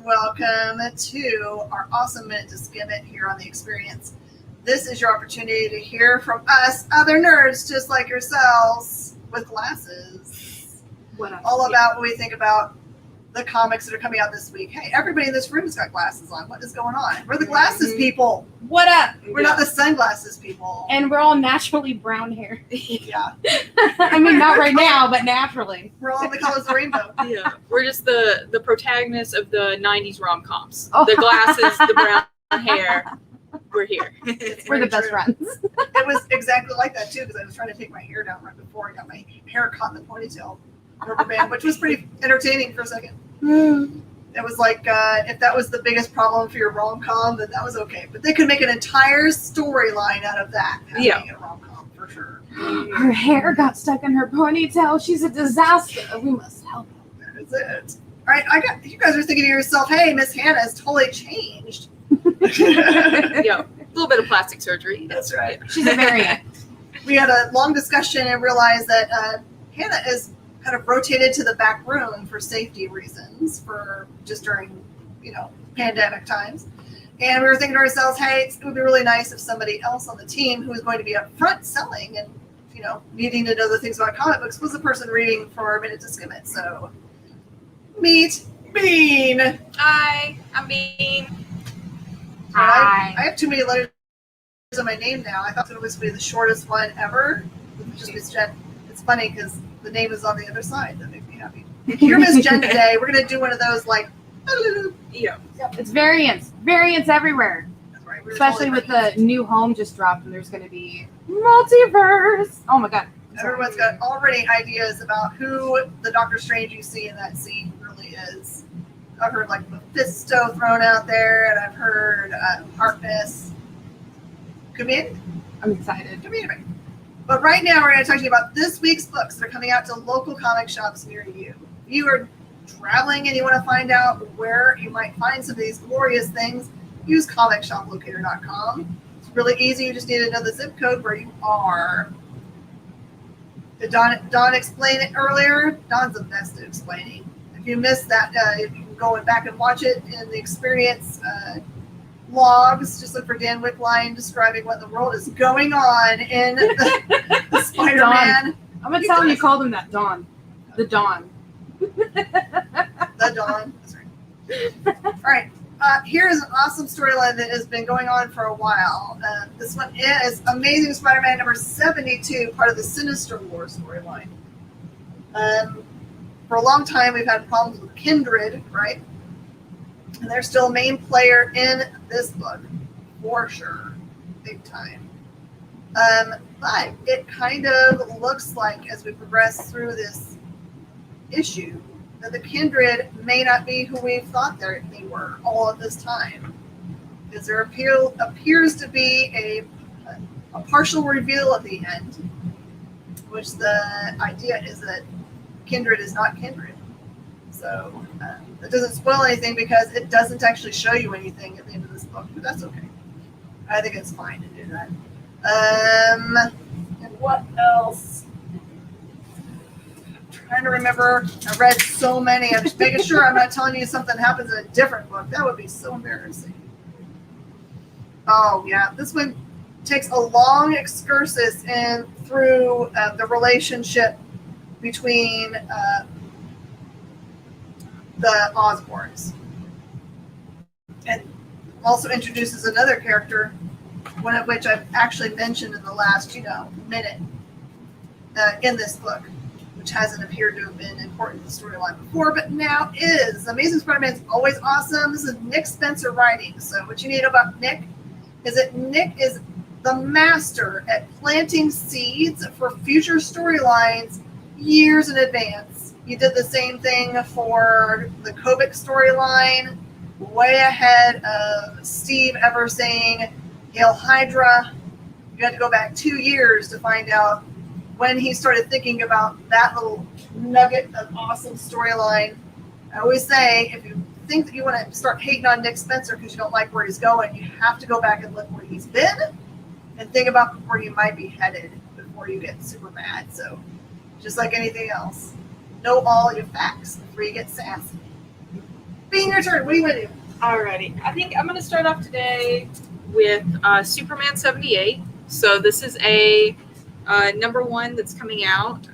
Welcome to our awesome Minute to Skim It here on The Experience. This is your opportunity to hear from us, other nerds just like yourselves, with glasses. All about what we think about the comics that are coming out this week. Hey, everybody in this room's got glasses on. What is going on? We're the glasses people. What up? We're not the sunglasses people. And we're all naturally brown hair. Yeah. I mean, not right now, but naturally. We're all the colors of the rainbow. Yeah. We're just the protagonists of the 90s rom-coms. Oh. The glasses, the brown hair. We're here. We're the best friends. It was exactly like that, too, because I was trying to take my hair down right before I got my hair caught in the ponytail rubber band, which was pretty entertaining for a second. It was like, if that was the biggest problem for your rom-com, then that was okay. But they could make an entire storyline out of that. Yeah. A rom-com, for sure. Her hair got stuck in her ponytail. She's a disaster. We must help her. That is it. All right, you guys are thinking to yourself, hey, Miss Hannah's totally changed. Yeah. A little bit of plastic surgery. That's right. She's a variant. We had a long discussion and realized that Hannah is kind of rotated to the back room for safety reasons, for just during, pandemic times. And we were thinking to ourselves, hey, it would be really nice if somebody else on the team who is going to be up front selling and, needing to know the things about comic books was the person reading for a Minute to Skim It. So, meet Bean. Hi, I'm Bean. I have too many letters in my name now. I thought it was going to be the shortest one ever. Just Miss Jen. It's funny because the name is on the other side. That makes me happy. You're Miss Jen today. We're going to do one of those like. Yeah. It's variants. Variants everywhere. That's right. Especially with the new home just dropped, and there's going to be multiverse. Oh my god. Everyone's got already ideas about who the Doctor Strange you see in that scene really is. I've heard like Mephisto thrown out there, and I've heard Harkness. Come in. I'm excited. Come in. But right now, we're going to talk to you about this week's books that are coming out to local comic shops near you. If you are traveling and you want to find out where you might find some of these glorious things, use comicshoplocator.com. It's really easy. You just need to know the zip code where you are. Did Don explain it earlier? Don's the best at explaining. If you missed that, you can go back and watch it in the Experience logs. Just look for Dan Wickline describing what the world is going on in the Spider-Man. I'm going to tell him you called him that, Dawn. The Dawn. The Dawn. That's right. All right. Here's an awesome storyline that has been going on for a while. This one is Amazing Spider-Man number 72, part of the Sinister War storyline. For a long time, we've had problems with Kindred, right? And they're still a main player in this book, for sure, big time. But it kind of looks like, as we progress through this issue, that the kindred may not be who we thought they were all at this time. Because there appears to be a partial reveal at the end, which the idea is that kindred is not kindred. So it doesn't spoil anything because it doesn't actually show you anything at the end of this book, but that's okay. I think it's fine to do that. And what else? I'm trying to remember. I read so many. I'm just making sure I'm not telling you something happens in a different book. That would be so embarrassing. Oh, yeah. This one takes a long excursus in through the relationship between the Osborns. And also introduces another character, one of which I've actually mentioned in the last, minute in this book, which hasn't appeared to have been important in the storyline before, but now is. Amazing Spider-Man is always awesome. This is Nick Spencer writing. So what you need to know about Nick is that Nick is the master at planting seeds for future storylines years in advance. He did the same thing for the Kobik storyline, way ahead of Steve ever saying Hail Hydra. You had to go back 2 years to find out when he started thinking about that little nugget of awesome storyline. I always say, if you think that you want to start hating on Nick Spencer because you don't like where he's going, you have to go back and look where he's been and think about where you might be headed before you get super mad. So, just like anything else, know all your facts before you get sassy. Being your turn, what do you want to do? Alrighty. I think I'm going to start off today with Superman 78. So this is a #1 that's coming out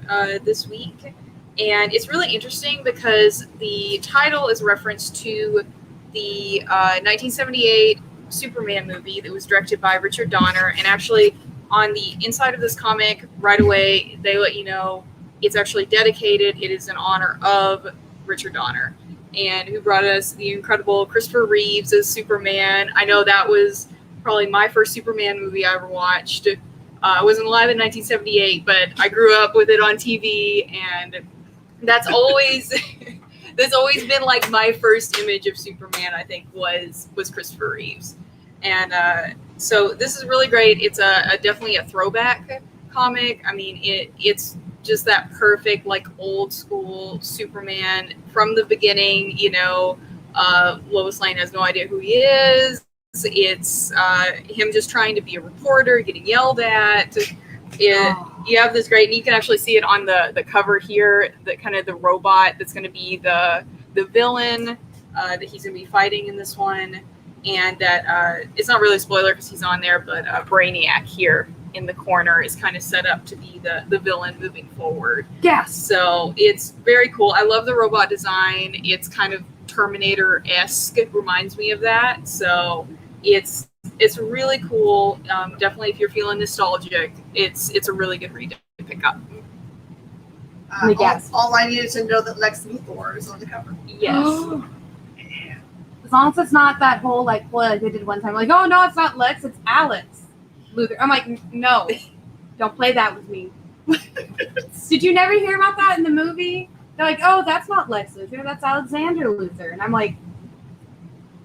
this week. And it's really interesting because the title is a reference to the 1978 Superman movie that was directed by Richard Donner. And actually, on the inside of this comic, right away, they let you know it's actually dedicated. It is in honor of Richard Donner, and who brought us the incredible Christopher Reeves as Superman. I know that was probably my first Superman movie I ever watched. I wasn't alive in 1978, but I grew up with it on TV, and that's always that's always been like my first image of Superman. I think was Christopher Reeves, and so this is really great. It's definitely a throwback comic. I mean, it's just that perfect, like, old school Superman from the beginning. Lois Lane has no idea who he is. It's him just trying to be a reporter, getting yelled at. You have this great, and you can actually see it on the cover here, the kind of the robot that's going to be the villain that he's going to be fighting in this one. And that it's not really a spoiler because he's on there, but Brainiac here in the corner is kind of set up to be the villain moving forward. Yes. So it's very cool. I love the robot design. It's kind of Terminator-esque. It reminds me of that. So it's really cool. Definitely, if you're feeling nostalgic, it's a really good read to pick up. All I needed to know that Lex Luthor is on the cover. Yes. As long as it's not that whole, like, what they did one time, like, oh, no, it's not Lex, it's Alex Luthor. I'm like, no, don't play that with me. Did you never hear about that in the movie? They're like, oh, that's not Lex Luthor, that's Alexander Luthor. And I'm like,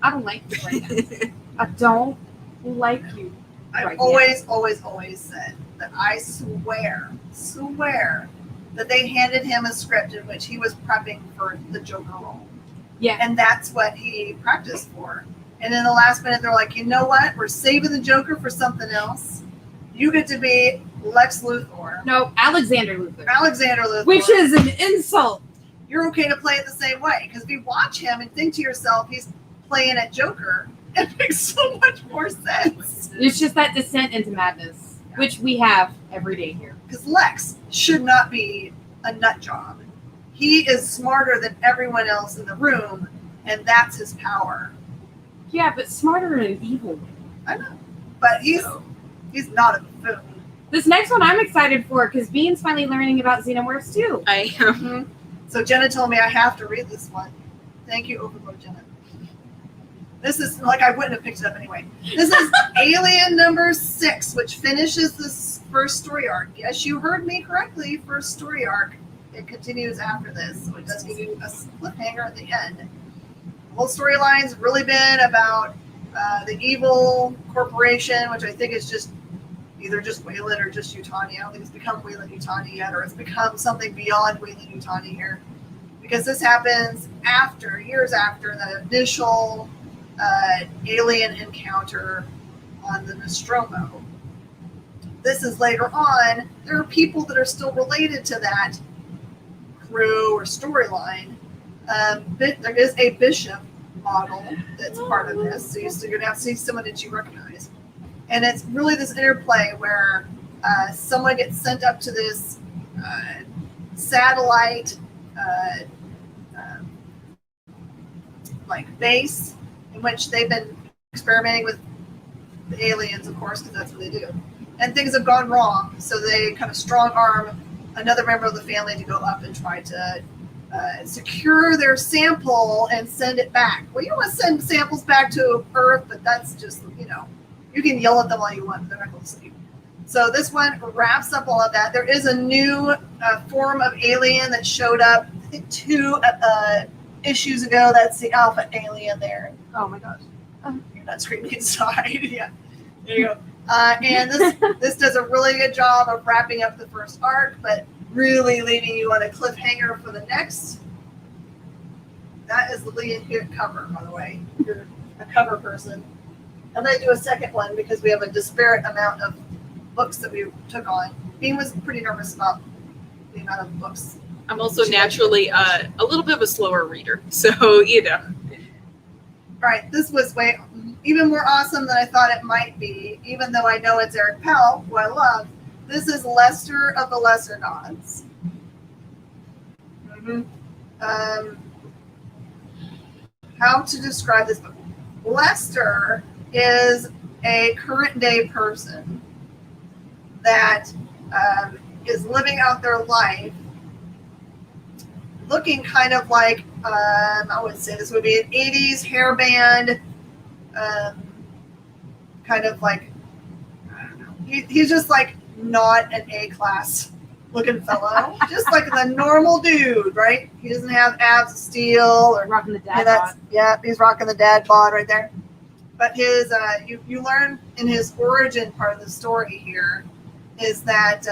I don't like you right now. I don't like you. I've always said that I swear that they handed him a script in which he was prepping for the Joker role. Yeah. And that's what he practiced for. And in the last minute, they're like, you know what? We're saving the Joker for something else. You get to be Lex Luthor. No, Alexander Luthor. Alexander Luthor. Which is an insult. You're okay to play it the same way. Because if you watch him and think to yourself, he's playing at Joker, it makes so much more sense. It's just that descent into madness, which we have every day here. Because Lex should not be a nut job. He is smarter than everyone else in the room, and that's his power. Yeah, but smarter in an evil way. I know. But he's not a buffoon. This next one I'm excited for because Bean's finally learning about Xenomorphs too. I am. So Jenna told me I have to read this one. Thank you, Overboard Jenna. This is, like, I wouldn't have picked it up anyway. This is Alien #6, which finishes this first story arc. Yes, you heard me correctly, first story arc. it continues after this, so it does give you a cliffhanger at the end. The whole storyline's really been about the evil corporation, which I think is just either just Wayland or just Yutani. I don't think it's become Wayland Yutani yet, or it's become something beyond Wayland Yutani here. Because this happens years after that initial alien encounter on the Nostromo. This is later on. There are people that are still related to that crew or storyline. There is a bishop model that's part of this, so you're going to see someone that you recognize. And it's really this interplay where someone gets sent up to this satellite like base in which they've been experimenting with the aliens, of course, because that's what they do. And things have gone wrong, so they kind of strong arm another member of the family to go up and try to secure their sample and send it back. Well, you don't want to send samples back to Earth, but that's just, you can yell at them all you want, but they're not going to listen. So this one wraps up all of that. There is a new form of alien that showed up, I think 2 issues ago. That's the alpha alien there. Oh my gosh. You're not screaming inside. Yeah, there you go. And this does a really good job of wrapping up the first arc, but really leaving you on a cliffhanger for the next. That is the Lean cover, by the way. You're a cover person. I'm going to do a second one because we have a disparate amount of books that we took on. Bean was pretty nervous about the amount of books. I'm also naturally a little bit of a slower reader, so Right, this was even more awesome than I thought it might be, even though I know it's Eric Powell, who I love. This is Lester of the Lesser Gods. How to describe this book? Lester is a current day person that is living out their life looking kind of like, I would say this would be an 80s hair band, kind of like, I don't know. He's just like not an A-class looking fellow, just like the normal dude, right? He doesn't have abs of steel or rocking the dad bod. Yeah, he's rocking the dad bod right there. But his, you learn in his origin part of the story here is that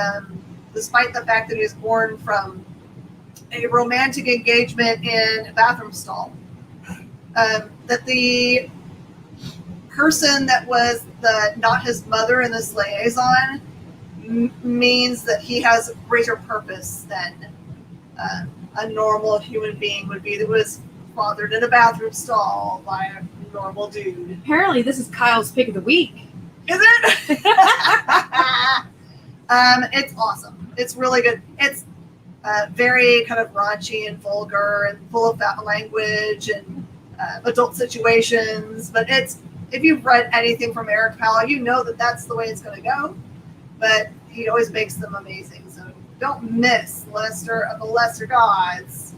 despite the fact that he was born from a romantic engagement in a bathroom stall, that the person that was not his mother in this liaison means that he has a greater purpose than a normal human being would be that was fathered in a bathroom stall by a normal dude. Apparently, this is Kyle's pick of the week. Is it? It's awesome. It's really good. It's very kind of raunchy and vulgar and full of foul language and adult situations. But if you've read anything from Eric Powell, you know that that's the way it's going to go. But he always makes them amazing. So don't miss Lester of the Lesser Gods.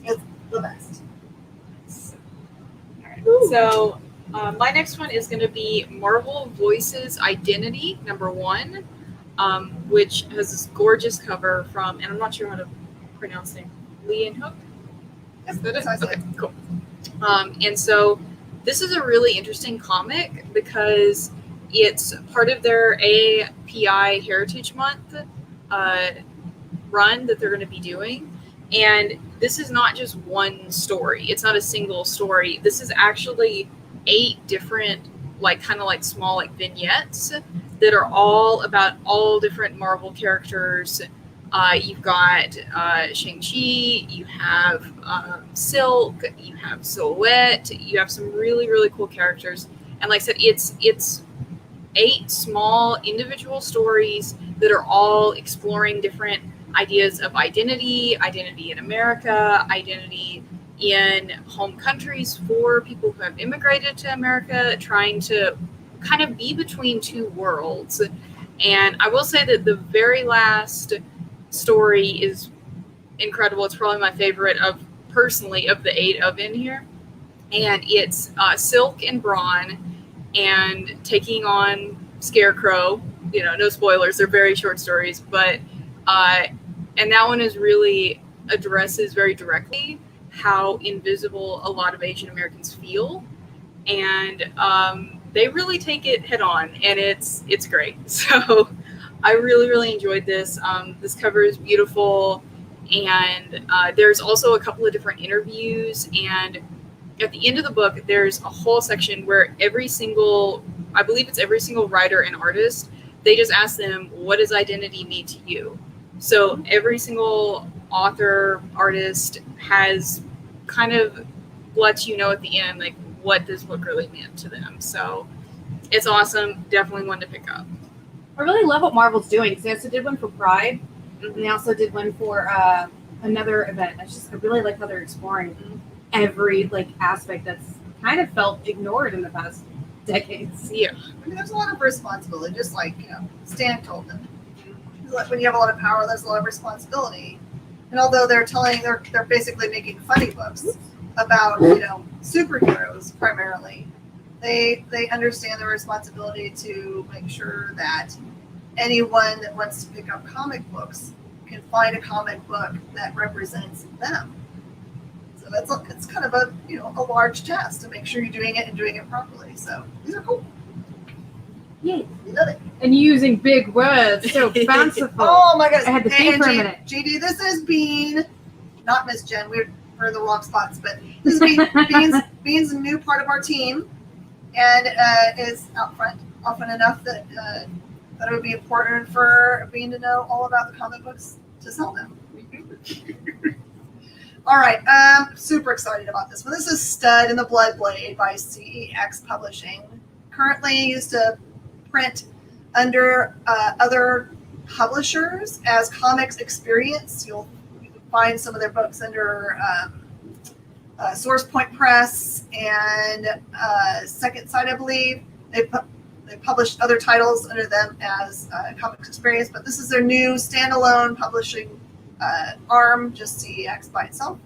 It's the best. All right. So my next one is going to be Marvel Voices Identity #1. Which has this gorgeous cover from, and I'm not sure how to pronounce it, Leon Hook? Is that it? Okay, cool. And so this is a really interesting comic because it's part of their API Heritage Month run that they're going to be doing. And this is not just one story. It's not a single story. This is actually 8 different, kind of small vignettes that are all about all different Marvel characters. You've got Shang-Chi, you have Silk, you have Silhouette, you have some really, really cool characters. And like I said, it's 8 small individual stories that are all exploring different ideas of identity in America, identity in home countries for people who have immigrated to America, trying to kind of be between 2 worlds. And I will say that the very last story is incredible. It's probably my favorite of the 8 of in here. And it's Silk and Brawn and taking on Scarecrow. No spoilers, they're very short stories, but And that one is really addresses very directly how invisible a lot of Asian Americans feel. And they really take it head on, and it's great. So I really enjoyed this. This cover is beautiful, and there's also a couple of different interviews, and at the end of the book there's a whole section where every single writer and artist, they just ask them, what does identity mean to you? So every single author, artist has kind of lets you know at the end, like, what this book really meant to them. So it's awesome. Definitely one to pick up. I really love what Marvel's doing. They also did one for Pride, Mm-hmm. and they also did one for another event. I really like how they're exploring every aspect that's kind of felt ignored in the past decades. Yeah. I mean, there's a lot of responsibility, just like Stan told them. When you have a lot of power, there's a lot of responsibility. And although they're basically making funny books about superheroes primarily, they understand the responsibility to make sure that anyone that wants to pick up comic books can find a comic book that represents them. So it's kind of a large task to make sure you're doing it and doing it properly. So these are cool. Yeah. We love it. And using big words, so fanciful. Oh my goodness. I had to think for a minute. JD, this is Bean, not Miss Jen. We're in the wrong spots, but this is Bean's a new part of our team, and is out front often enough that it would be important for Bean to know all about the comic books to sell them. All right, super excited about this one. This is Stud in the Blood Blade by Cex Publishing. Currently used to print under other publishers as Comics Experience. You can find some of their books under Source Point Press and Second Sight, I believe. They published other titles under them as Comics Experience, but this is their new standalone publishing arm, just Cex by itself.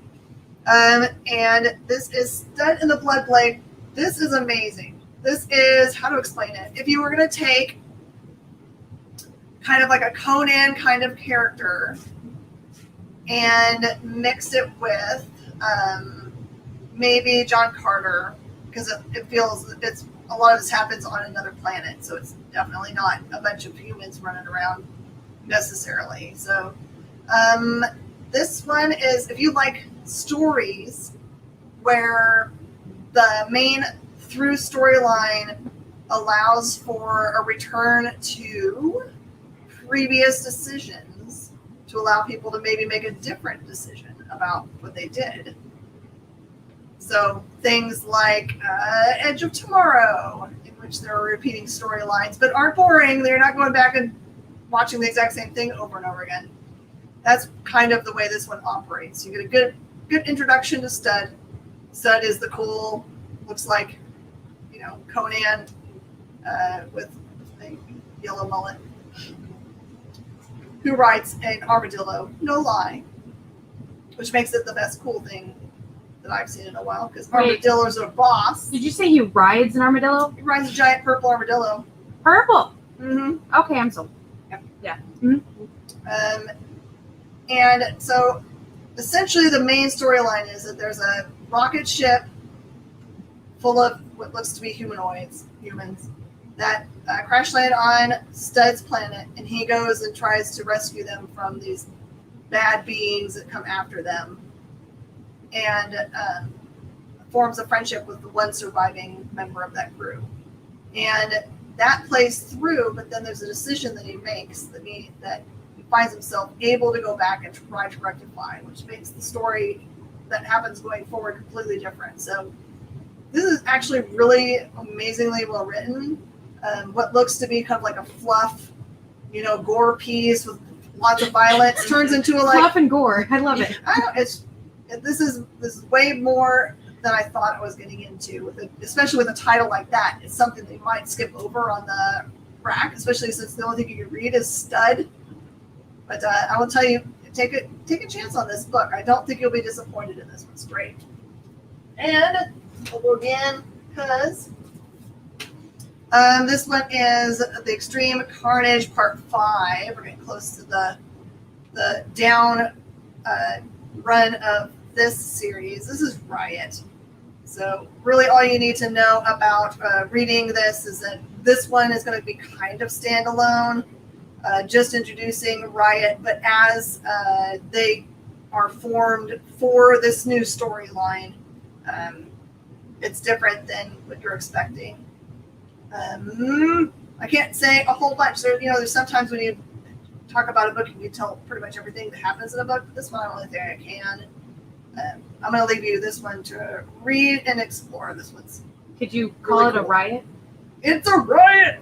And this is Stud in the Blood Blade. This is amazing. This is, how to explain it? If you were going to take kind of like a Conan kind of character and mix it with maybe John Carter, because it feels a lot of this happens on another planet, so it's definitely not a bunch of humans running around necessarily. So this one is, if you like stories where the main through storyline allows for a return to previous decisions to allow people to maybe make a different decision about what they did. So things like Edge of Tomorrow, in which there are repeating storylines, but aren't boring. They're not going back and watching the exact same thing over and over again. That's kind of the way this one operates. You get a good introduction to Stud. Stud is the cool, looks like, Conan with a yellow mullet, who rides an armadillo, no lie, which makes it the best cool thing that I've seen in a while, because armadillos are boss. Did you say he rides an armadillo? He rides a giant purple armadillo. Purple? Mm-hmm. Okay, I'm sold. Yeah. Mm-hmm. And so essentially the main storyline is that there's a rocket ship full of what looks to be humans, that crash land on Stud's planet, and he goes and tries to rescue them from these bad beings that come after them, and forms a friendship with the one surviving member of that crew. And that plays through, but then there's a decision that he makes that he finds himself able to go back and try to rectify, which makes the story that happens going forward completely different. So this is actually really amazingly well written. What looks to be kind of like a fluff, gore piece with lots of violence turns into a fluff and gore. I love it. This is way more than I thought I was getting into, especially with a title like that. It's something that you might skip over on the rack, especially since the only thing you can read is Stud. But I will tell you, take a chance on this book. I don't think you'll be disappointed in this one. It's great. And we'll go again, because this one is The Extreme Carnage Part 5. We're getting close to the the down run of this series. This is Riot. So really all you need to know about reading this is that this one is going to be kind of standalone, just introducing Riot, but as they are formed for this new storyline, it's different than what you're expecting. I can't say a whole bunch. There's sometimes when you talk about a book, you can tell pretty much everything that happens in a book. This one, I don't think I can. I'm going to leave you this one to read and explore. This one's Could you call really it a cool. riot? It's a riot!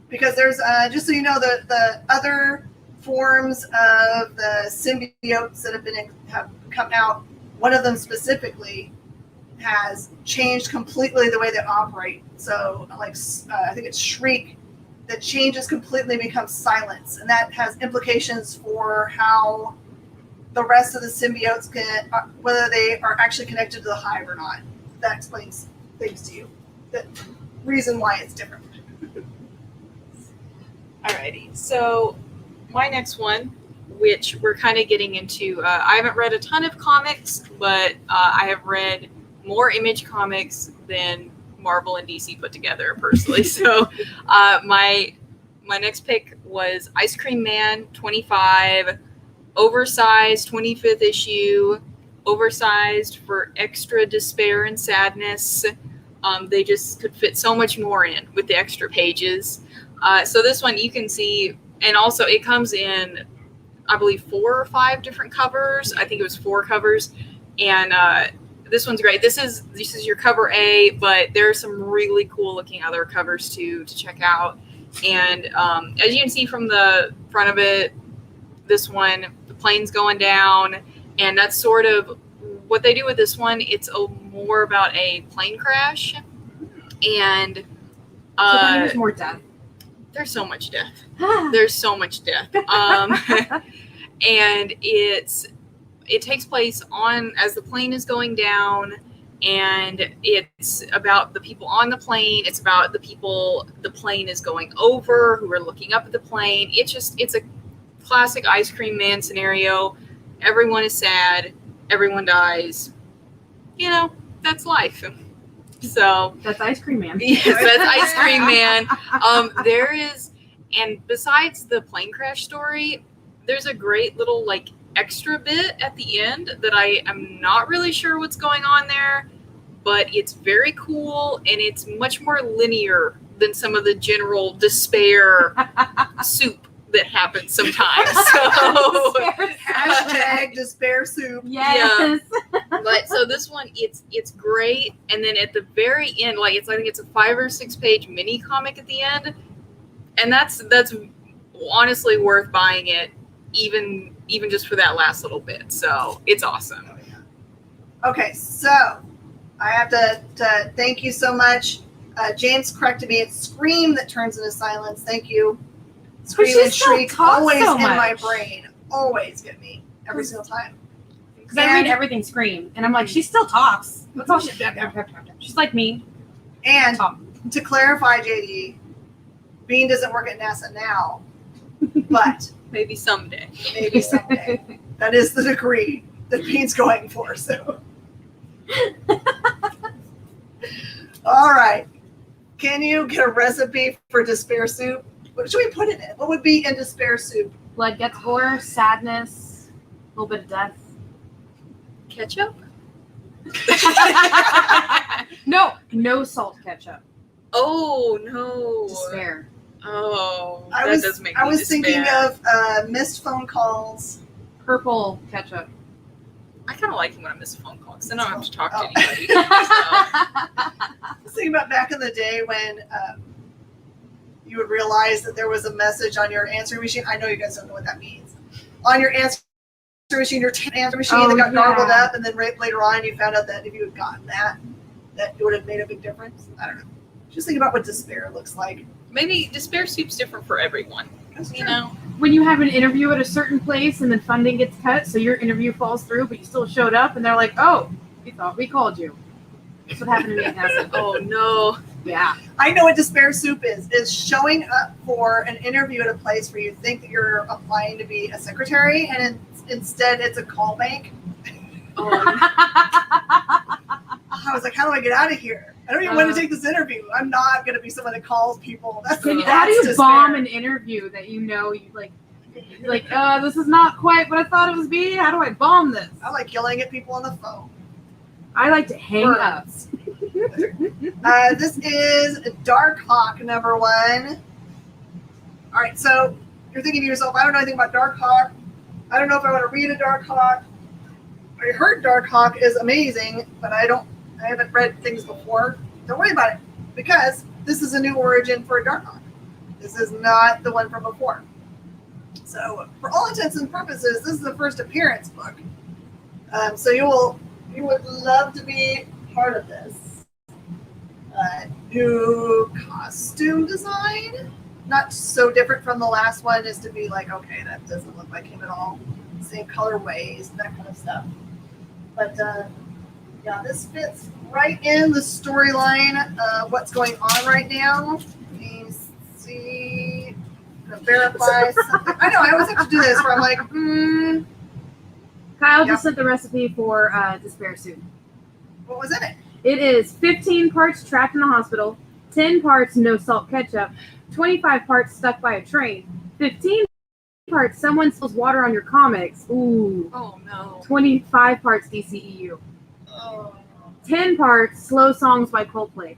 Because there's, just so you know, the other forms of the symbiotes that have come out, one of them specifically has changed completely the way they operate. So, like, I think it's Shriek that changes completely, becomes Silence. And that has implications for how the rest of the symbiotes can, whether they are actually connected to the hive or not. That explains things to you. The reason why it's different. Alrighty, so my next one, which we're kind of getting into, I haven't read a ton of comics, but I have read more Image comics than Marvel and DC put together personally. So my next pick was Ice Cream Man 25, oversized 25th issue, oversized for extra despair and sadness. They just could fit so much more in with the extra pages. So this one you can see, and also it comes in, I believe, 4 or 5 different covers. I think it was 4 covers, and this one's great. This is your cover A, but there are some really cool looking other covers to check out. And as you can see from the front of it, this one, the plane's going down, and that's sort of what they do with this one. It's more about a plane crash, and So there's more death. there's so much death. There's so much death. And it takes place as the plane is going down, and it's about the people on the plane. It's about the people the plane is going over who are looking up at the plane. It's a classic Ice Cream Man scenario. Everyone is sad. Everyone dies. That's life. So That's Ice Cream Man. yes, that's Ice Cream Man. There is, and besides the plane crash story, there's a great little extra bit at the end that I am not really sure what's going on there, but it's very cool, and it's much more linear than some of the general despair soup that happens sometimes. So Hashtag despair soup. Yes. but so this one, it's great, and then at the very end, I think it's a 5 or 6 page mini comic at the end, and that's honestly worth buying it, even just for that last little bit. So it's awesome. Okay, so I have to thank you so much. James corrected me. It's Scream that turns into Silence. Thank you. Scream and Shriek always so in my much. brain. Always get me every single time. Because I read everything Scream, and I'm like, she still talks. That's all she's like me. And Talk. to clarify, JD, Bean doesn't work at NASA now, but Maybe someday. maybe someday. That is the degree that Bean's going for. So, all right. Can you get a recipe for despair soup? What should we put in it? What would be in despair soup? Blood gets gore, sadness, a little bit of death. Ketchup? No salt ketchup. Oh no. Despair. Oh, I that was does make me I was thinking despair. of missed phone calls. Purple ketchup. I kind of like it when I miss a phone call because then I don't have to talk Oh. to anybody. So, I was thinking about back in the day when you would realize that there was a message on your answering machine. I know you guys don't know what that means. On your answering machine, your answering machine that got garbled up, and then later on you found out that if you had gotten that it would have made a big difference. I don't know. Just think about what despair looks like. maybe despair soup's different for everyone. You know? When you have an interview at a certain place and then funding gets cut, so your interview falls through, but you still showed up, and they're like, "Oh, we thought we called you." That's what happened to me at NASA. Oh no. Yeah. I know what despair soup is showing up for an interview at a place where you think that you're applying to be a secretary, and instead it's a call bank. I was like, how do I get out of here? I don't even want to take this interview. I'm not going to be someone that calls people. How do you bomb an interview that you this is not quite what I thought it was being? How do I bomb this? I like yelling at people on the phone. I like to hang up. This is Dark Hawk number 1. All right, so you're thinking to yourself, I don't know anything about Dark Hawk. I don't know if I want to read a Dark Hawk. I heard Dark Hawk is amazing, but I haven't read things before. Don't worry about it, because this is a new origin for Dark Hawk. This is not the one from before. So, for all intents and purposes, this is the first appearance book. So you would love to be part of this. New costume design, not so different from the last one, is to be like, okay, that doesn't look like him at all. Same colorways, that kind of stuff. But yeah, this fits right in the storyline of what's going on right now. Let me see, verify something. I know, I always have to do this where I'm like, Kyle just sent the recipe for despair soup. What was in it? It is 15 parts trapped in the hospital, 10 parts no salt ketchup, 25 parts stuck by a train, 15 parts someone spills water on your comics. Ooh. Oh no. 25 parts DCEU. Oh. 10 parts slow songs by Coldplay.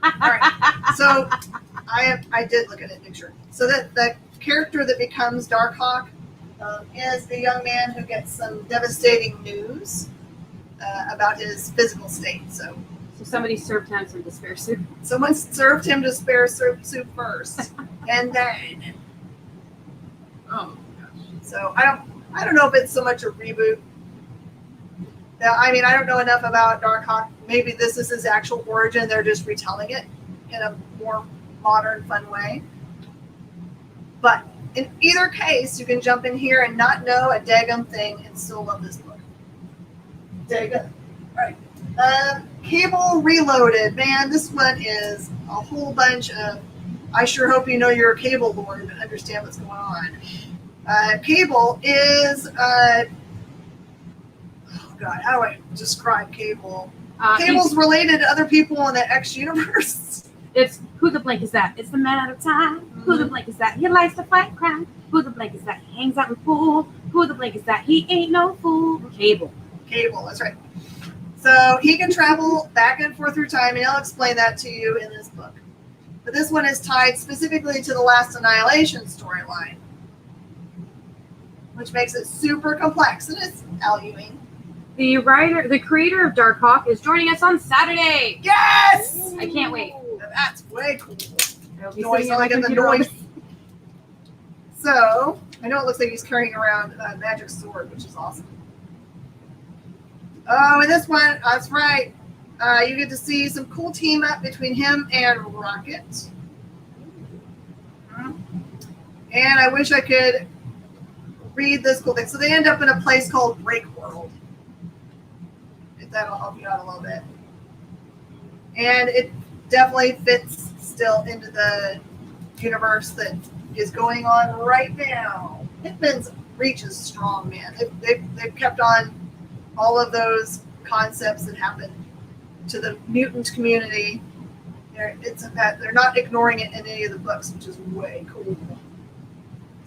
All right. So I did look at it, make sure. So that the character that becomes Darkhawk is the young man who gets some devastating news about his physical state. So somebody served him some despair soup. Someone served him despair soup first, and then. Oh gosh. So I don't know if it's so much a reboot. I mean, I don't know enough about Darkhawk. Maybe this is his actual origin. They're just retelling it in a more modern, fun way. But in either case, you can jump in here and not know a daggum thing and still love this book. Daggum. All right. Cable Reloaded. Man, this one is a whole bunch of, I sure hope you know you're a Cable lord and understand what's going on. Cable is, oh God, how do I describe Cable? Cable's related to other people in the X universe. It's who the blank is that? It's the man out of time. Mm-hmm. Who the blank is that? He likes to fight crime. Who the blank is that? He hangs out with fool. Who the blank is that? He ain't no fool. Cable. Cable, that's right. So he can travel back and forth through time, and I'll explain that to you in this book. But this one is tied specifically to the Last Annihilation storyline, which makes it super complex, and it's Al Ewing. The creator of Darkhawk is joining us on Saturday. Yes! I can't wait. That's way cool. Noise, I like the noise. So, I know it looks like he's carrying around a magic sword, which is awesome. Oh, and this one, that's right. You get to see some cool team up between him and Rocket. And I wish I could read this cool thing. So they end up in a place called Break World. If that'll help you out a little bit. And it definitely fits still into the universe that is going on right now. Hickman's reach is strong, man. They've kept on all of those concepts that happened to the mutant community. They're not ignoring it in any of the books, which is way cool.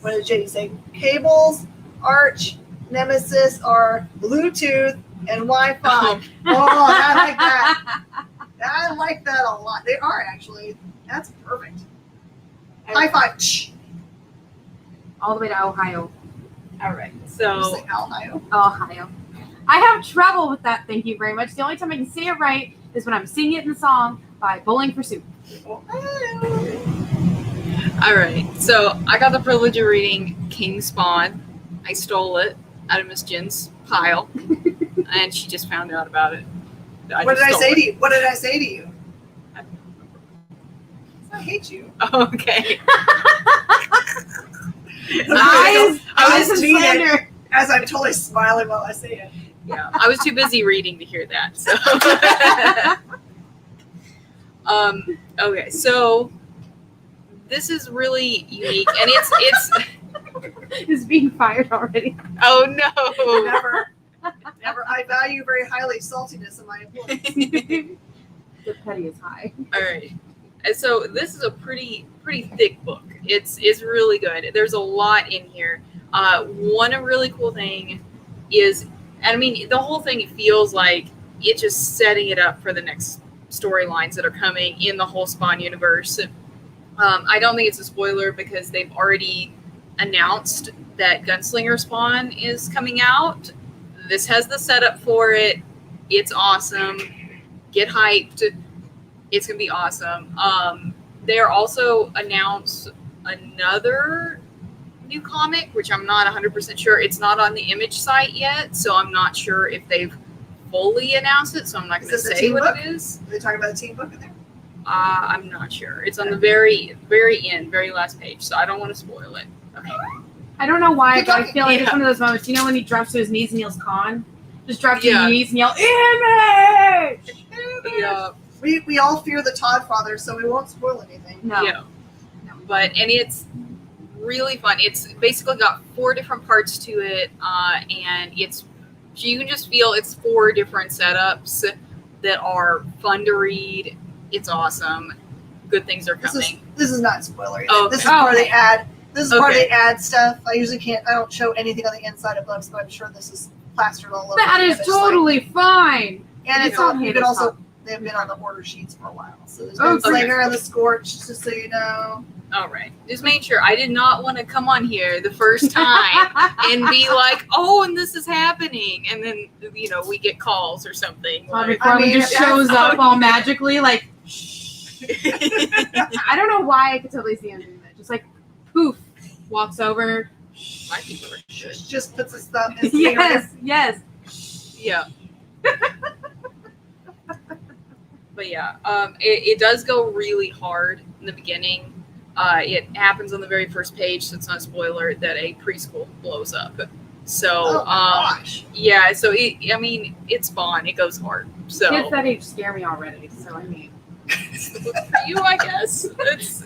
What did JD say? Cable's arch nemesis are Bluetooth and Wi-Fi. Oh, I like that. I like that a lot. They are actually. That's perfect. High five. All the way to Ohio. All right. So Ohio. I have trouble with that. Thank you very much. The only time I can say it right is when I'm singing it in the song by Bowling for Soup. All right. So I got the privilege of reading King Spawn. I stole it out of Miss Jen's pile, and she just found out about it. What did I say to you? What did I say to you? I hate you. Okay. I was slander. As I'm totally smiling while I say it. Yeah, I was too busy reading to hear that. So, Okay, so this is really unique, and it's Is being fired already. oh no. Never. I value very highly saltiness in my employees. The petty is high. All right. And so this is a pretty thick book. It's really good. There's a lot in here. One really cool thing is, and I mean, the whole thing feels like it's just setting it up for the next storylines that are coming in the whole Spawn universe. I don't think it's a spoiler because they've already announced that Gunslinger Spawn is coming out. This has the setup for it. It's awesome. Get hyped. It's going to be awesome. They're also announced another new comic, which I'm not 100% sure. It's not on the Image site yet, so I'm not sure if they've fully announced it, so I'm not going to say what it is. Are they talking about a team book in there? I'm not sure. It's on the very end, very last page, so I don't want to spoil it. Okay. I don't know why, but I feel like it's Yeah. one of those moments. You know when he drops to his knees and yells "con"? Just drop to Yeah. your knees and yell "image." Yeah. We all fear the Todd father, so we won't spoil anything. No. Yeah. And it's really fun. It's basically got 4 different parts to it, and you can just feel it's 4 different setups that are fun to read. It's awesome. Good things are coming. This is not spoiler. Oh, This is okay. part of the ad. This is part of Okay. the ad stuff. I usually can't. I don't show anything on the inside of books, but I'm sure this is plastered all over. That the is Image site. totally fine. And it's Yeah. all. You can also. They've been on the order sheets for a while, so there's Oh, Gunslinger and the Scorch, just so you know. All right. Just making sure. I did not want to come on here the first time and be like, oh, and this is happening. And then, we get calls or something. Bobby Like, Farley mean, just that's- shows up all magically, like. I don't know why I could totally see him doing that. Just like poof, walks over. my people are good. Just puts his thumb. His finger in. Yes. Yeah. But yeah, it does go really hard in the beginning. It happens on the very first page, so it's not a spoiler, that a preschool blows up. So, Oh my gosh. yeah, so it's Spawn. It goes hard. So Kids that age scare me already. So I mean, for you, I guess.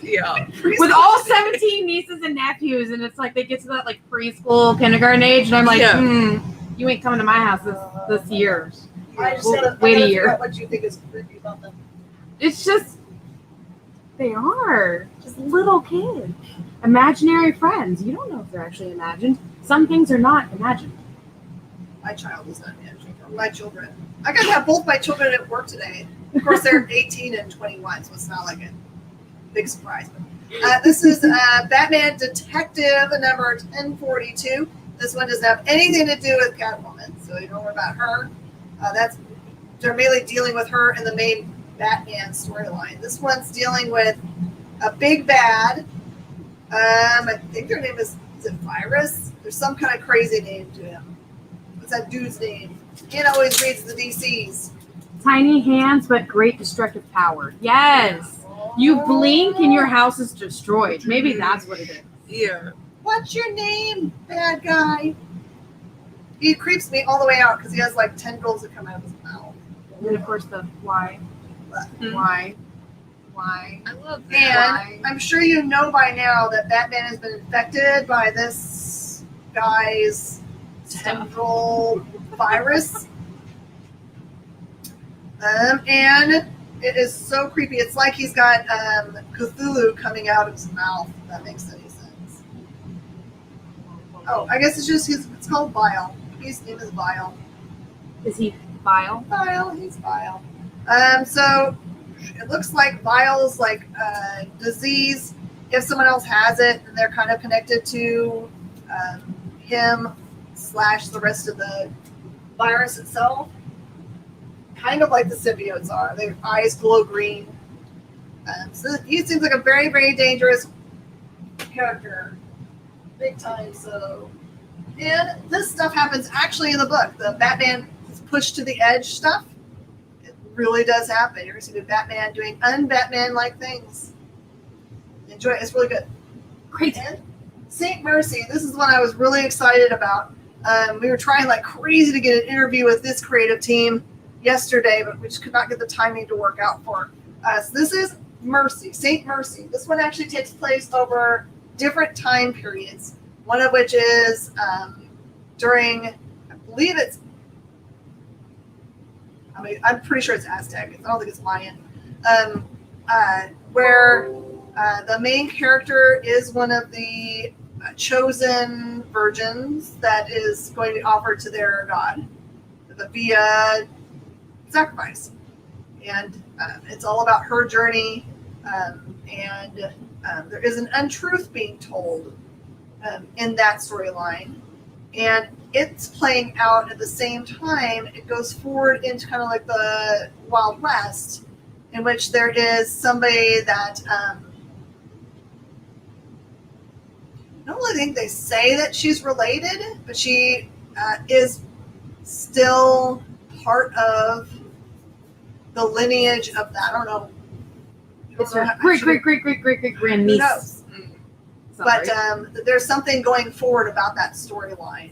Yeah. with all 17 nieces and nephews, and it's like they get to that like preschool, kindergarten age, and I'm like, Yeah. you ain't coming to my house this year. I just Well, gotta, wait a I gotta year. figure out what you think is creepy about them. It's just they are just little kids, imaginary friends. You don't know if they're actually imagined. Some things are not imagined. My child is not managing. Or my children. I got to have both my children at work today. Of course, they're 18 and 21, so it's not like a big surprise. But, this is Batman Detective number 1042. This one doesn't have anything to do with Catwoman, so you don't worry about her. They're mainly dealing with her in the main Batman storyline. This one's dealing with a big bad. I think their name is it Virus? There's some kind of crazy name to him. What's that dude's name? Ian always reads the DCs. Tiny hands, but great destructive power. Yes. You blink and your house is destroyed. Maybe that's what it is. Yeah. What's your name, bad guy? He creeps me all the way out because he has like tendrils that come out of his mouth. And then of course the why. Hmm. Why? I love that. And I'm sure you know by now that Batman has been infected by this guy's tendril virus. And it is so creepy. It's like he's got Cthulhu coming out of his mouth, if that makes any sense. Oh, I guess it's called Vile. His name is Vile. Is he vile? Vile, he's Vile. So it looks like Vile's like disease. If someone else has it, then they're kind of connected to him / the rest of the virus itself. Kind of like the symbiotes are. Their eyes glow green. So he seems like a very, very dangerous character. Big time, so. And this stuff happens actually in the book. The Batman is pushed to the edge stuff. It really does happen. You're going to see the Batman doing un-Batman-like things. Enjoy it. It's really good. Great. And St. Mercy. This is one I was really excited about. We were trying like crazy to get an interview with this creative team yesterday, but we just could not get the timing to work out for So this is Mercy, Saint Mercy. This one actually takes place over different time periods. One of which is during, I believe it's, I'm pretty sure it's Aztec. I don't think it's Mayan. Where the main character is one of the chosen virgins that is going to be offered to their god via sacrifice. And it's all about her journey. And there is an untruth being told in that storyline. And it's playing out at the same time. It goes forward into kind of like the Wild West, in which there is somebody that I don't really think they say that she's related, but she is still part of the lineage of that. I don't know. It's her great grandniece. Who knows? But there's something going forward about that storyline.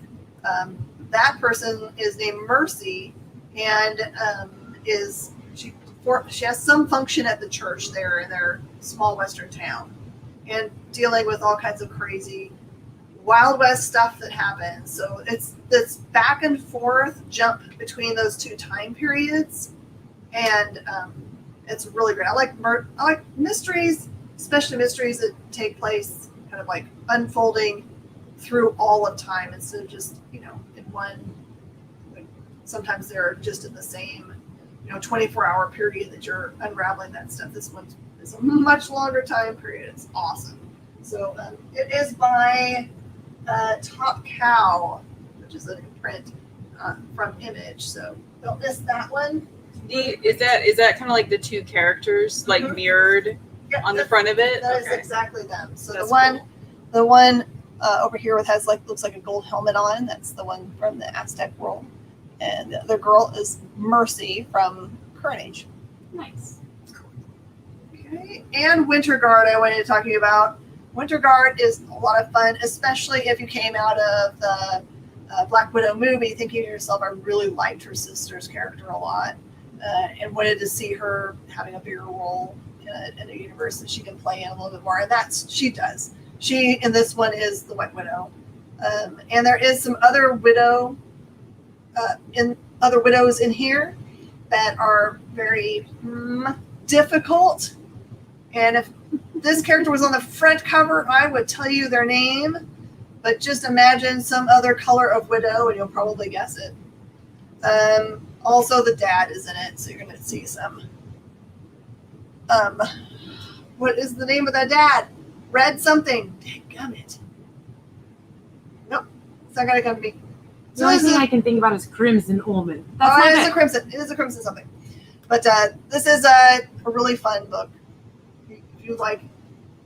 That person is named Mercy, and she has some function at the church there in their small western town, and dealing with all kinds of crazy Wild West stuff that happens. So it's this back and forth jump between those two time periods, and it's really great. I like mysteries, especially mysteries that take place kind of like unfolding through all of time instead of just, in one, like sometimes they're just in the same, 24-hour period that you're unraveling that stuff. This one is a much longer time period. It's awesome. So it is by Top Cow, which is an imprint from Image. So don't miss that one. Is that kind of like the two characters like mirrored on the front of it? That is exactly them. So That's the one over here has looks like a gold helmet on. That's the one from the Aztec world, and the other girl is Mercy from Current Age. Nice. Okay, and Winter Guard. I wanted to talk to you about. Winter Guard is a lot of fun, especially if you came out of the Black Widow movie thinking to yourself, I really liked her sister's character a lot, and wanted to see her having a bigger role in a universe that she can play in a little bit more. And she does. She, in this one, is the White Widow. And there is some other widows in here that are very difficult. And if this character was on the front cover, I would tell you their name. But just imagine some other color of widow, and you'll probably guess it. Also, the dad is in it, so you're going to see some. What is the name of the dad? Red something. Dadgummit. Nope. It's not going to come to me. The only thing I can think about is Crimson Omen. It is a crimson. It is a crimson something. But this is a really fun book. If you like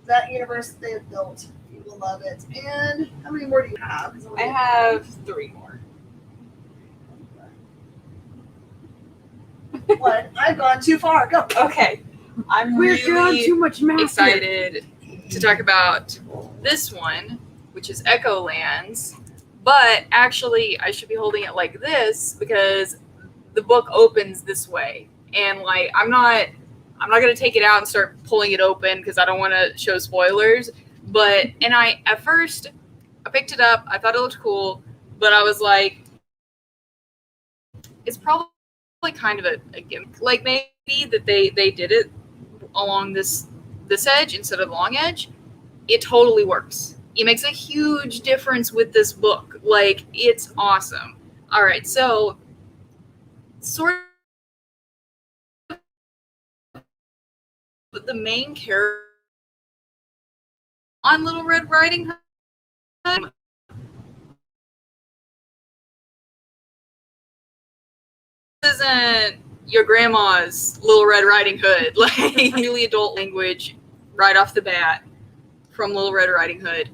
that universe they have built, you will love it. And how many more do you have? I have 3 more. What? I've gone too far. Go. Okay. We're doing too much math. Excited to talk about this one, which is Echolands. But actually, I should be holding it like this because the book opens this way, and I'm not gonna take it out and start pulling it open because I don't want to show spoilers. But at first I picked it up, I thought it looked cool, but I was like, it's probably kind of a gimmick. Like maybe that they did it along this edge instead of long edge. It totally works. It makes a huge difference with this book. It's awesome. All right, so sort of the main character on Little Red Riding Hood isn't your grandma's Little Red Riding Hood, really adult language right off the bat from Little Red Riding Hood.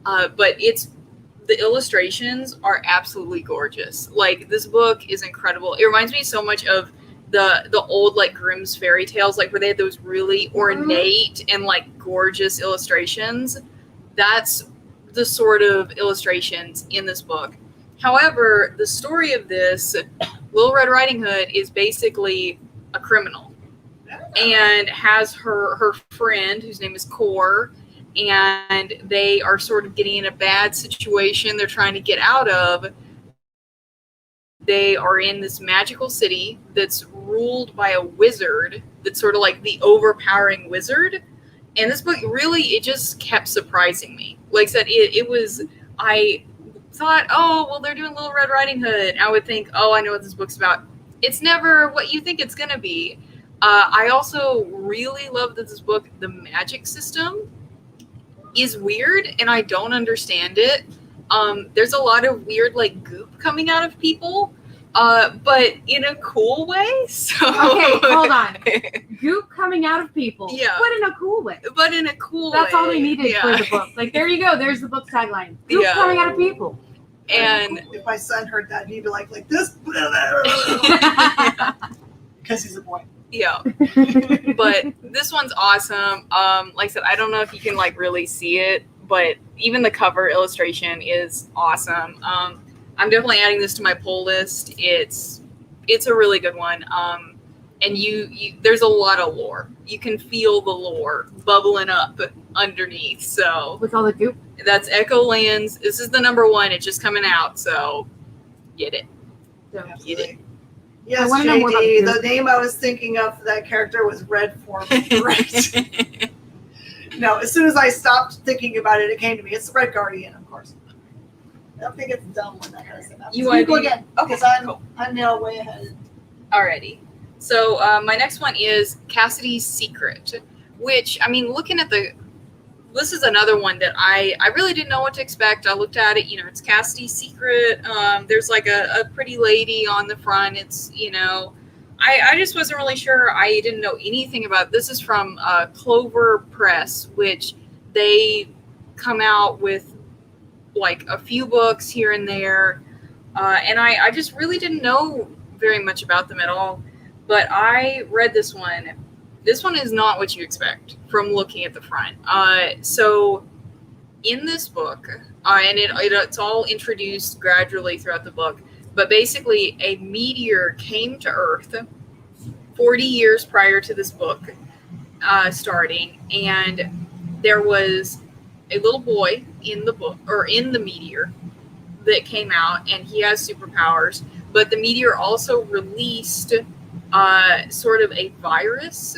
But the illustrations are absolutely gorgeous. This book is incredible. It reminds me so much of the old Grimm's fairy tales, where they had those really ornate and gorgeous illustrations. That's the sort of illustrations in this book. However, the story of this Little Red Riding Hood is basically a criminal. and has her friend whose name is Core, and they are sort of getting in a bad situation they're trying to get out of. They are in this magical city that's ruled by a wizard that's sort of like the overpowering wizard. And this book really, it just kept surprising me. Like I said, I thought, oh, well, they're doing Little Red Riding Hood. I would think, oh, I know what this book's about. It's never what you think it's going to be. I also really love that this book, the magic system is weird and I don't understand it. There's a lot of weird like goop coming out of people, but in a cool way. So Okay, hold on. Goop coming out of people. Yeah. But in a cool way. But in a cool That's way. all they needed Yeah. for the book. Like, there you go. There's the book tagline. Goop Yeah. coming out of people. And if my son heard that, he'd be like this, because he's a boy. yeah. But this one's awesome. Like I said, I don't know if you can like really see it, but even the cover illustration is awesome. I'm definitely adding this to my pull list. It's a really good one. And you there's a lot of lore. You can feel the lore bubbling up underneath. So With all the goop. that's Echolands. This is the number 1. It's just coming out, so get it. So. Get it. Yes, I wanna know more about JD. you. The name I was thinking of for that character was Red Form. Right. No, as soon as I stopped thinking about it, it came to me. It's the Red Guardian, of course. I don't think it's dumb when that kind of stuff happens. You wanna go do- again? Okay, Because cool. I'm now way ahead. Alrighty. So my next one is Cassidys Secret, which, I mean, looking at this is another one that I really didn't know what to expect. I looked at it, it's Cassidys Secret. There's like a pretty lady on the front. It's, I just wasn't really sure. I didn't know anything about it. This is from Clover Press, which they come out with like a few books here and there. And I just really didn't know very much about them at all. But I read this one. This one is not what you expect from looking at the front. So in this book, and it's all introduced gradually throughout the book, but basically a meteor came to Earth 40 years prior to this book starting, and there was a little boy in the book, or in the meteor that came out, and he has superpowers, but the meteor also released sort of a virus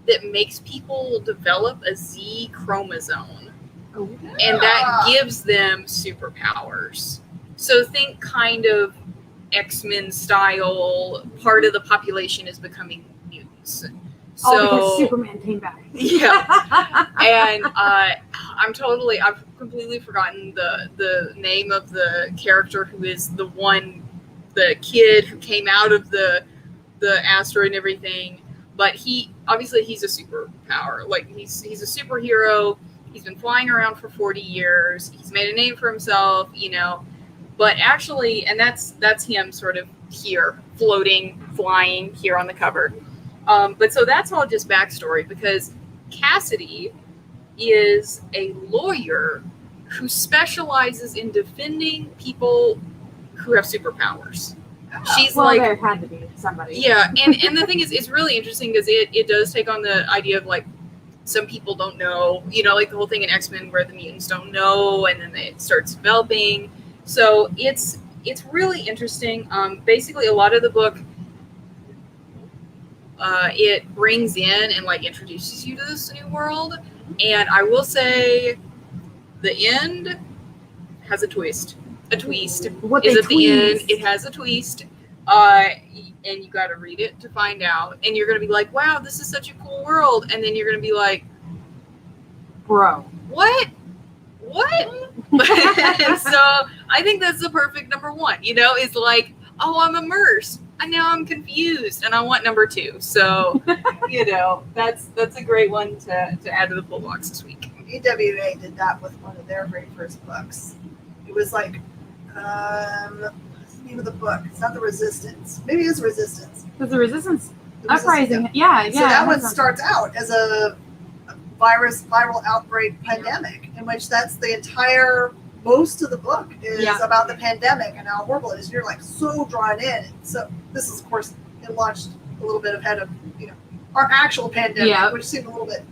that makes people develop a Z chromosome. Oh. And that gives them superpowers. So think kind of X-Men style, part of the population is becoming mutants. All So because Superman came back. yeah. And I've completely forgotten the name of the character who is the kid who came out of the asteroid and everything. But he's a superpower. Like he's a superhero. He's been flying around for 40 years. He's made a name for himself, But actually, and that's him sort of here, floating, flying here on the cover. But so that's all just backstory, because Cassidy is a lawyer who specializes in defending people who have superpowers. She's Well, like, there had to be somebody. yeah, and the thing is, it's really interesting because it does take on the idea of like some people don't know, like the whole thing in X-Men where the mutants don't know, and then it starts developing. So it's really interesting. Basically, a lot of the book, it brings in and like introduces you to this new world. And I will say, the end has a twist. What Is they at the end. tweezed. It has a twist. And you got to read it to find out. And you're going to be like, wow, this is such a cool world. And then you're going to be like, Bro. what? So I think that's the perfect number 1, is like, oh, I'm immersed. And now I'm confused. And I want number 2. So, that's a great one to add to the pull box this week. EWA did that with one of their very first books. It was like, what's the name of the book? It's not The Resistance. Maybe it's Resistance. Because the Resistance The Uprising. Resistance, Yeah. So that one sounds- starts out as a viral outbreak pandemic, in which that's the entire, most of the book is Yeah. about the pandemic and how horrible it is. You're like so drawn in. So this is, of course, it launched a little bit ahead of, our actual pandemic, Yeah. which seemed a little bit.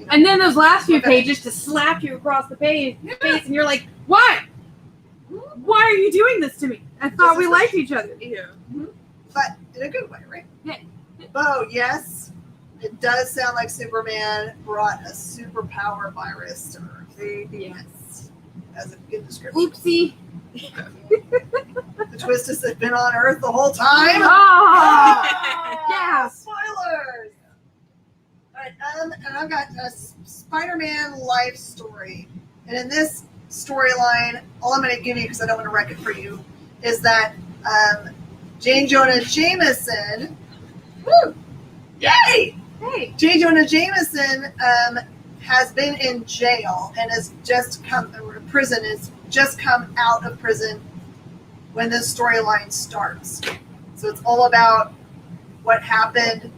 And then those last few pages just slap you across the face, and you're like, why? Why are you doing this to me? I thought we liked each other. Yeah. But in a good way, right? Yeah. Oh, yes. It does sound like Superman brought a superpower virus to Earth. Yes. As a good description. Oopsie. The twist is they've been on Earth the whole time. Oh! Yeah. Spoilers. All right, and I've got a Spider-Man life story, and in this storyline, all I'm going to give you because I don't want to wreck it for you, is that Jane Jonah Jameson. Woo! Yay! Hey. J. Jonah Jameson has been in jail and has just come prison. Has just come out of prison when this storyline starts. So it's all about what happened,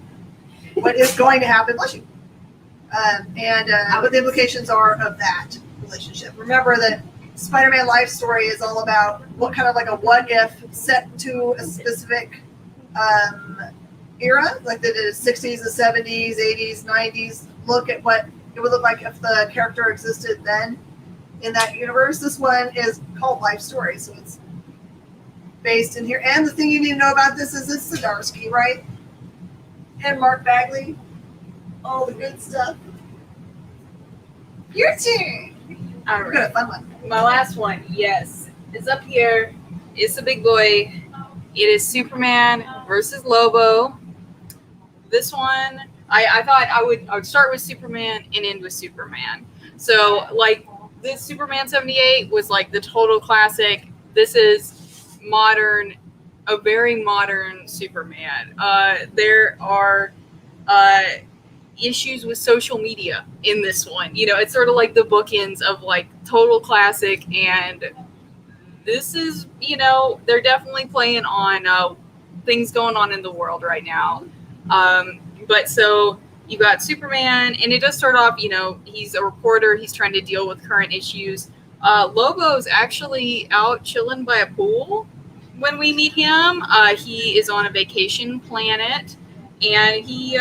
what is going to happen, bless you, and what the implications are of that relationship. Remember that Spider-Man life story is all about what kind of like a what if set to a specific era, like the 60s, the 70s, 80s, 90s. Look at what it would look like if the character existed then in that universe. This one is called Life Story, so it's based in here. And the thing you need to know about this is it's Zdarsky, right? And Mark Bagley, all the good stuff. Your turn. All We're gonna right. have a fun one. My last one, yes, is up here. It's a big boy. It is Superman versus Lobo. This one, I thought I would start with Superman and end with Superman. So like this Superman 78 was like the total classic. This is modern, a very modern Superman. There are issues with social media in this one. You know, it's sort of like the bookends of like total classic, and this is, you know, they're definitely playing on things going on in the world right now. But so you got Superman, and it does start off, you know, he's a reporter. He's trying to deal with current issues. Lobo's actually out chilling by a pool when we meet him. He is on a vacation planet, and he's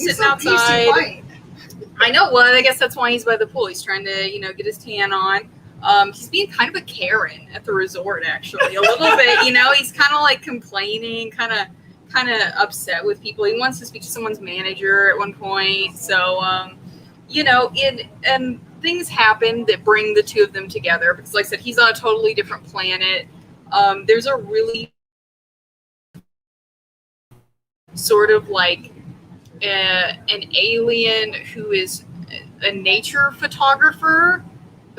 sitting so outside. peachy white. I know. Well, I guess that's why he's by the pool. He's trying to, you know, get his tan on. He's being kind of a Karen at the resort, actually, a little bit. You know, he's kind of like complaining, kind of upset with people. He wants to speak to someone's manager at one point. So, you know, and things happen that bring the two of them together. Because, like I said, he's on a totally different planet. There's a really sort of like an alien who is a nature photographer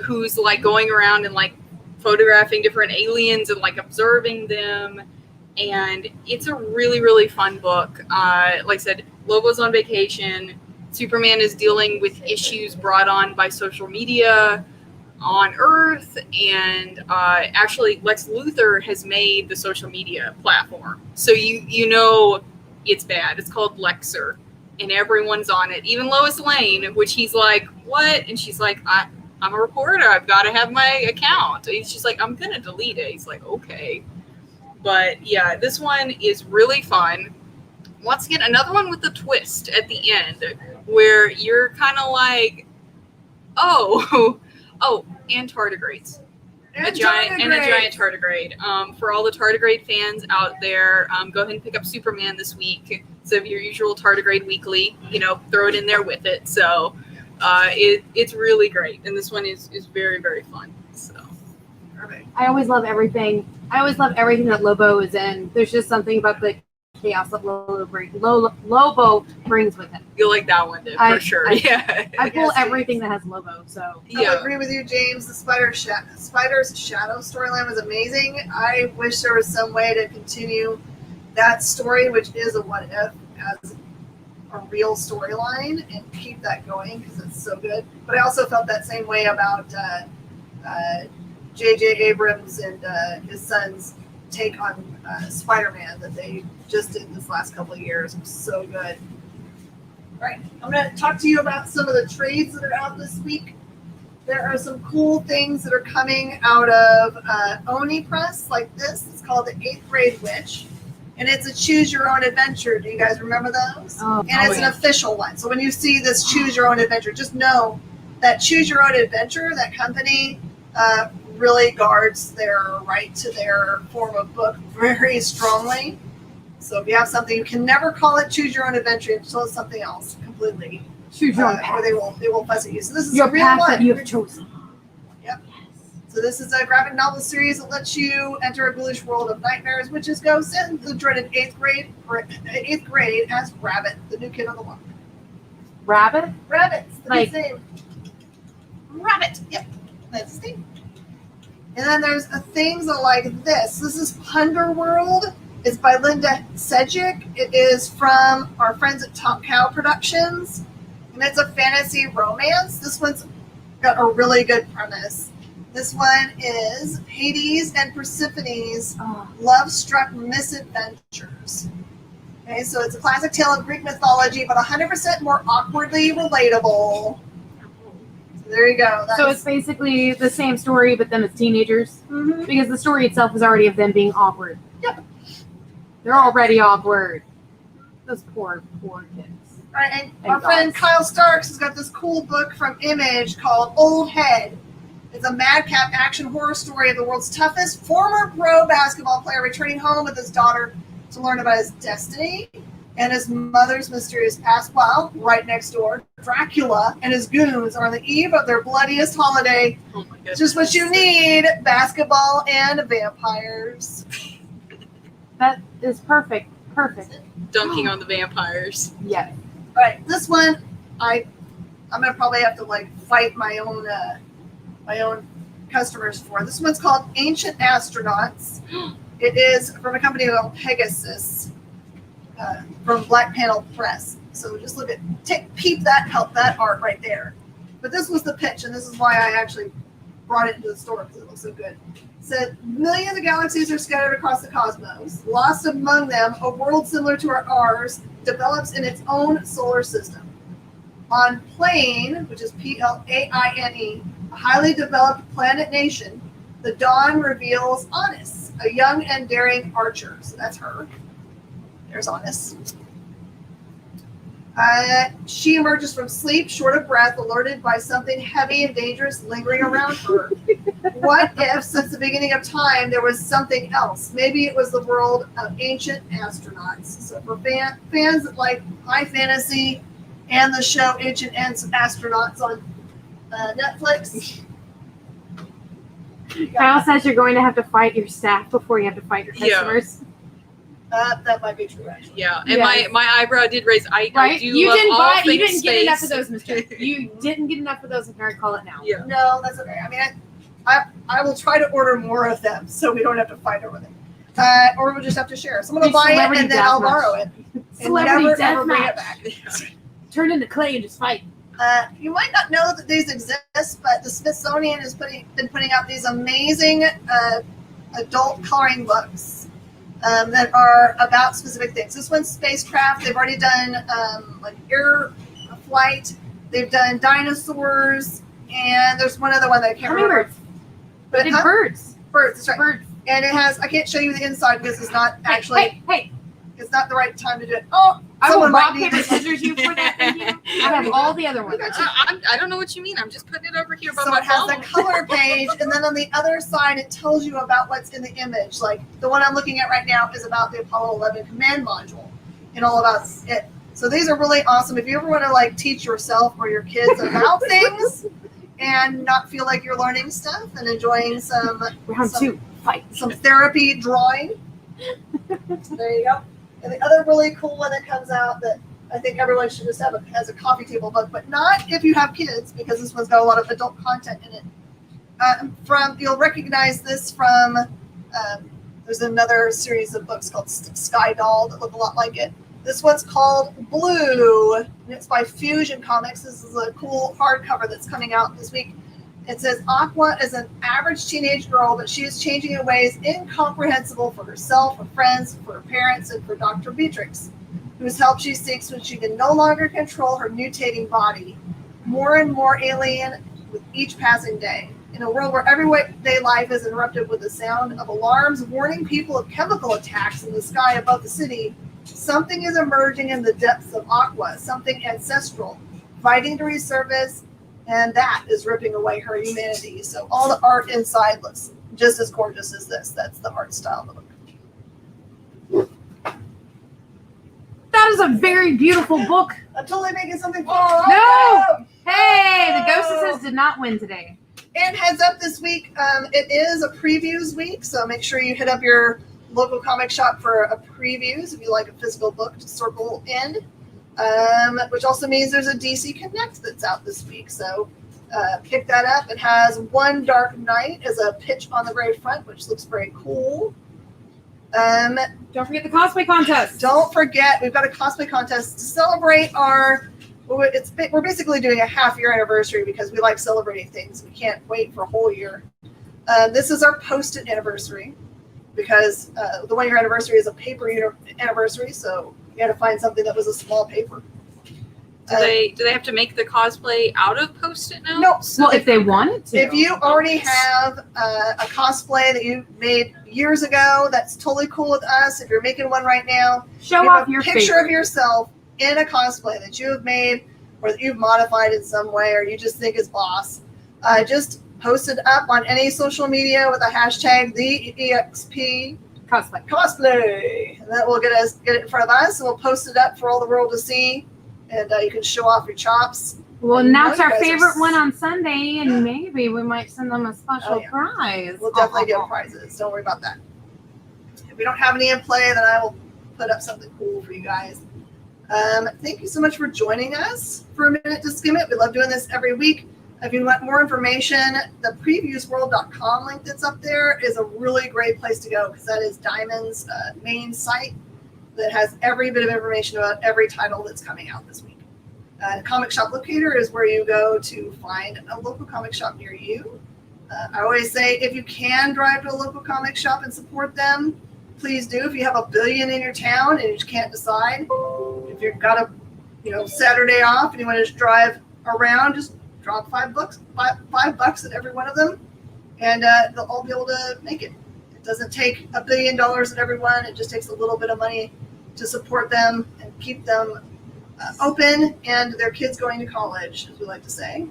who's like going around and like photographing different aliens and like observing them. And it's a really, really fun book. Like I said, Lobo's on vacation. Superman is dealing with issues brought on by social media on Earth. And actually, Lex Luthor has made the social media platform. So you know it's bad. It's called Lexer. And everyone's on it. Even Lois Lane, which he's like, what? And she's like, I'm a reporter. I've got to have my account. And she's like, I'm going to delete it. He's like, okay. But yeah, this one is really fun. Once again, another one with a twist at the end where you're kind of like, oh, and tardigrades. A giant tardigrade. For all the tardigrade fans out there, go ahead and pick up Superman this week. So your usual tardigrade weekly, you know, throw it in there with it. So it's really great. And this one is very, very fun. So Perfect. I always love everything. That Lobo is in. There's just something about the chaos that Lobo brings with him. you'll like that one, for sure. Yeah. I pull Yes, everything that has Lobo. So I agree with you, James. The Spider's Shadow storyline was amazing. I wish there was some way to continue that story, which is a what if, as a real storyline and keep that going because it's so good. But I also felt that same way about J.J. Abrams and his son's take on Spider-Man that they just did this last couple of years. It was so good. All right, I'm going to talk to you about some of the trades that are out this week. There are some cool things that are coming out of Oni Press, like this. It's called the 8th Grade Witch. And it's a choose your own adventure. Do you guys remember those? Oh, And it's an official one. So when you see this choose your own adventure, just know that choose your own adventure, that company really guards their right to their form of book very strongly. So if you have something, you can never call it choose your own adventure until it's something else completely. choose your own Or path. they will fuss at you. So this is Your a real path one. that you have chosen. Yep. So this is a graphic novel series that lets you enter a ghoulish world of nightmares, witches, ghosts, and the dreaded eighth grade as Rabbit, the new kid on the block. Rabbit? Rabbit's the Like- name. Rabbit. Yep. That's his name. And then there's things like this. This is Punderworld. It's by Linda Sedgwick. It is from our friends at Top Cow Productions. And it's a fantasy romance. This one's got a really good premise. This one is Hades and Persephone's love-struck misadventures. Okay, so it's a classic tale of Greek mythology, but 100% more awkwardly relatable. So there you go. So it's basically the same story, but them as teenagers. Mhm. Because the story itself is already of them being awkward. Yep. They're already awkward. Those poor kids. Right, and And our friend dogs. Kyle Starks has got this cool book from Image called Old Head. It's a madcap action horror story of the world's toughest former pro basketball player returning home with his daughter to learn about his destiny and his mother's mysterious past. While right next door, Dracula and his goons are on the eve of their bloodiest holiday. Oh my goodness. Just what you need: basketball and vampires. That is perfect. Perfect. Dunking on the vampires. Yes. All right, this one I'm gonna probably have to like fight my own customers for. This one's called Ancient Astronauts. It is from a company called Pegasus, from Black Panel Press. So just peep that art right there. But this was the pitch, and this is why I actually brought it into the store because it looks so good. It said, millions of galaxies are scattered across the cosmos. Lost among them, a world similar to ours develops in its own solar system. On Plane, which is Plaine, a highly developed planet nation, the dawn reveals Honest, a young and daring archer. So that's her. There's Honest. She emerges from sleep, short of breath, alerted by something heavy and dangerous lingering around her. What if, since the beginning of time, there was something else? Maybe it was the world of ancient astronauts. So for fans that like high fantasy and the show Ancient Astronauts on Netflix. Kyle says you're going to have to fight your staff before you have to fight your Yeah. customers. That might be true, actually. Yeah, and Yes. my eyebrow did raise. I Right? do You love didn't all buy. You things didn't get enough of space. those, Mister. You didn't get enough of those. And I call it now. Yeah. No, that's okay. I mean, I will try to order more of them so we don't have to fight over them. Or we'll just have to share. Someone will Big buy it celebrity and then I'll deathmatch. borrow it. And Celebrity never, ever bring deathmatch. it back. Turn into clay and just fight. You might not know that these exist, but the Smithsonian has been putting out these amazing adult coloring books that are about specific things. This one's spacecraft. They've already done like air flight. They've done dinosaurs, and there's one other one that I can't remember. Hummingbirds. But it's Huh? birds. Birds. That's right. Birds. And it has. I can't show you the inside because it's not actually. Hey. It's not the right time to do it. Oh, I will someone might rock need paper this. scissors you for that. Thank you. I have all the other ones. I don't know what you mean. I'm just putting it over here by So my it has phone. the color page, and then on the other side, it tells you about what's in the image. Like the one I'm looking at right now is about the Apollo 11 command module, and all about it. So these are really awesome. If you ever want to like teach yourself or your kids about things, and not feel like you're learning stuff and enjoying some Round two. Fight. some therapy drawing. There you go. And the other really cool one that comes out that I think everyone should just have has a coffee table book, but not if you have kids because this one's got a lot of adult content in it. You'll recognize this from there's another series of books called Sky Doll that look a lot like it. This one's called Blue, and it's by Fusion Comics. This is a cool hardcover that's coming out this week. It says Aqua is an average teenage girl, but she is changing in ways incomprehensible for herself, her friends, for her parents, and for Dr. Beatrix, whose help she seeks when she can no longer control her mutating body. More and more alien with each passing day. In a world where everyday life is interrupted with the sound of alarms warning people of chemical attacks in the sky above the city, something is emerging in the depths of Aqua, something ancestral, fighting to resurface, and that is ripping away her humanity. So all the art inside looks just as gorgeous as this. That's the art style of the book. That is a very beautiful book. I'm totally making something fall No! off. Hey, the Ghostesses did not win today. And heads up this week, it is a previews week, so make sure you hit up your local comic shop for a previews if you like a physical book to circle in, which also means there's a DC Connect that's out this week. So pick that up. It has One Dark Night as a pitch on the very front, which looks very cool. Don't forget the cosplay contest. Don't forget, we've got a cosplay contest to celebrate our. We're basically doing a half-year anniversary because we like celebrating things. We can't wait for a whole year. This is our Post-it anniversary because the one-year anniversary is a paper anniversary, so you had to find something that was a small paper. Do they have to make the cosplay out of Post-it notes? No. Well, if they wanted to. If you already have a cosplay that you made years ago, that's totally cool with us. If you're making one right now, show you off have a your picture favorite. of yourself in a cosplay that you have made or that you've modified in some way or you just think is boss. Just post it up on any social media with a hashtag TheEXP cosplay. And that will get it in front of us, and we'll post it up for all the world to see. And you can show off your chops. We'll And announce you our guys are favorite one on Sunday, and maybe we might send them a special prize. We'll definitely give prizes. Don't worry about that. If we don't have any in play, then I will put up something cool for you guys. Thank you so much for joining us for a minute to skim it. We love doing this every week. If you want more information, the previewsworld.com link that's up there is a really great place to go because that is Diamond's main site that has every bit of information about every title that's coming out this week. Comic Shop Locator is where you go to find a local comic shop near you. I always say if you can drive to a local comic shop and support them, please do. If you have $1 billion in your town and you just can't decide, if you've got a Saturday off and you want to just drive around, just drop $5 at every one of them, and they'll all be able to make it. It doesn't take $1 billion at every one. It just takes a little bit of money to support them and keep them open and their kids going to college, as we like to say.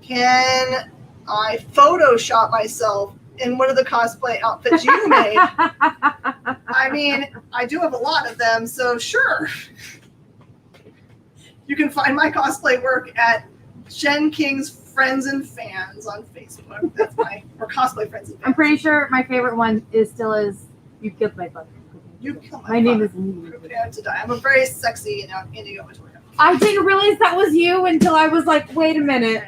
Can I Photoshop myself in one of the cosplay outfits you made? I mean, I do have a lot of them, so sure. You can find my cosplay work at Shen King's Friends and Fans on Facebook. That's or cosplay Friends and Fans. I'm pretty sure my favorite one still is You Killed My Butt. You killed My name is Prepare to die. I'm a very sexy Indigo Victoria. I didn't realize that was you until I was like, wait a minute.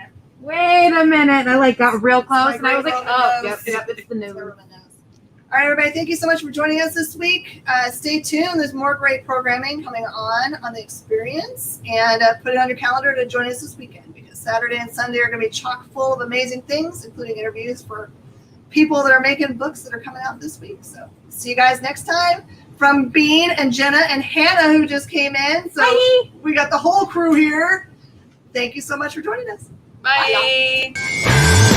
And I got real close and I was like, oh, yep, it's the new. All right, everybody, thank you so much for joining us this week. Stay tuned. There's more great programming coming on the experience, and put it on your calendar to join us this weekend because Saturday and Sunday are going to be chock full of amazing things, including interviews for people that are making books that are coming out this week. So see you guys next time. From Bean and Jenna and Hannah, who just came in. So Bye. We got the whole crew here. Thank you so much for joining us. Bye.